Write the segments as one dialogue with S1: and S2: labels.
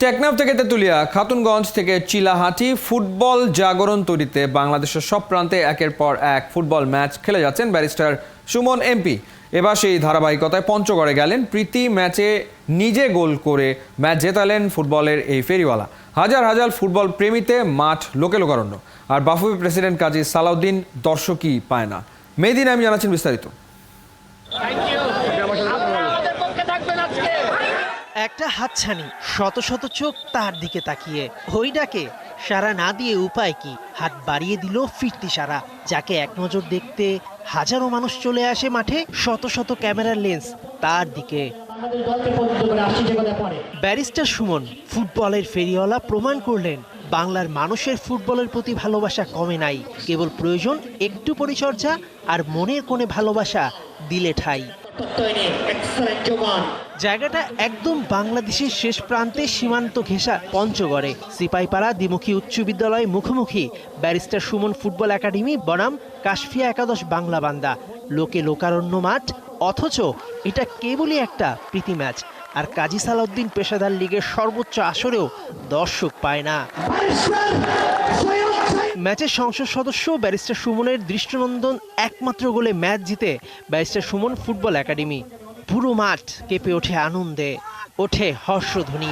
S1: টেকনাফ থেকে তেঁতুলিয়া, খাতুনগঞ্জ থেকে চিলাহাটি ফুটবল জাগরণ তৈরিতে বাংলাদেশের সব প্রান্তে একের পর এক ফুটবল ম্যাচ খেলে যাচ্ছেন ব্যারিস্টার সুমন এমপি। এবার সেই ধারাবাহিকতায় পঞ্চগড়ে গেলেন। প্রীতি ম্যাচে নিজে গোল করে ম্যাচ জেতালেন ফুটবলের এই ফেরিওয়ালা। হাজার হাজার ফুটবল প্রেমীতে মাঠ লোকে লোকারণ্য। আর বাফুফে প্রেসিডেন্ট কাজী সালাউদ্দিন দর্শকই পায় না। মেহেদী নাইম জানাচ্ছেন বিস্তারিত।
S2: একটা হাতছানি, শত শত চোখ তার দিকে তাকিয়ে। ওই ডাকে সারা না দিয়ে উপায় কি? হাত বাড়িয়ে দিল ফিরতি সারা, যাকে এক নজর দেখতে হাজারো মানুষ চলে আসে মাঠে। শত শত ক্যামেরার লেন্স তার দিকে। ব্যারিস্টার সুমন ফুটবলের ফেরিওয়ালা প্রমাণ করলেন বাংলার মানুষের ফুটবলের প্রতি ভালোবাসা কমে নাই। কেবল প্রয়োজন একটু পরিচর্যা আর মনের কোণে ভালোবাসা দিলে ঠাই। জায়গাটা একদম বাংলাদেশের শেষ প্রান্তে সীমান্ত ঘেঁষা পঞ্চগড়ে সিপাইপাড়া দ্বিমুখী উচ্চ বিদ্যালয় মুখোমুখি ব্যারিস্টার সুমন ফুটবল একাডেমি বনাম কাশফিয়া একাদশ বাংলা বান্দা। লোকে লোকারণ্য মাঠ, অথচ এটা কেবলই একটা প্রীতি ম্যাচ। আর কাজী সালাউদ্দিন পেশাদার লীগের সর্বোচ্চ আসরেও দর্শক পায় না। ম্যাচের সংসদ সদস্য ব্যারিস্টার সুমনের দৃষ্টিনন্দন একমাত্র গোলে ম্যাচ জিতে ব্যারিস্টার সুমন ফুটবল একাডেমি। পুরো মাঠ কেঁপে ওঠে আনন্দে, ওঠে হর্ষধ্বনি।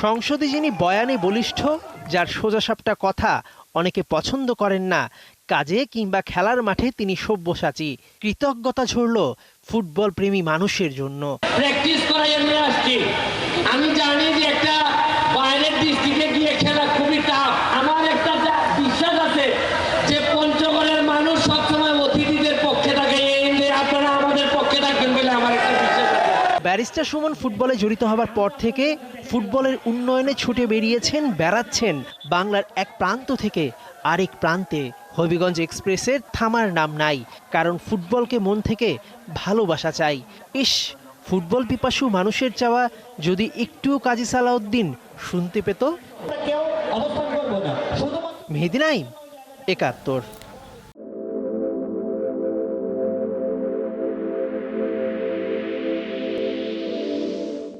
S2: সংসদে যিনি বয়ানে বলিষ্ঠ, যার সোজাসাপটা কথা অনেকে পছন্দ করেন না, কাজে কিংবা খেলার মাঠে তিনি সব্যসাচী। কৃতজ্ঞতা ঝরল ফুটবল প্রেমী মানুষের জন্য।
S3: প্র্যাকটিস করার জন্য আসছি। আমি জানি যে একটা বাইরের ডিস্ট্রিক্টে গিয়ে খেলা খুবই টাফ। আমার একটা বিশ্বাস আছে যে পঞ্চগড়ের মানুষ সবসময় অতিথিদের পক্ষে থাকে, এই আপনারা আমাদের পক্ষে থাকবেন বলে আমার একটা বিশ্বাস আছে।
S2: ব্যারিস্টার সুমন ফুটবলে জড়িত হবার পর থেকে ফুটবলের উন্নয়নে ছুটে বেড়াচ্ছেন বাংলার এক প্রান্ত থেকে আরেক প্রান্তে। হবিগঞ্জ এক্সপ্রেসের থামার নাম নাই, কারণ ফুটবলকে মন থেকে ভালোবাসা চাই। ফুটবল পিপাসু মানুষের চাওয়া যদি একটুও কাজী সালাউদ্দিন শুনতে পেত। মেহেদী নাইম, ৭১।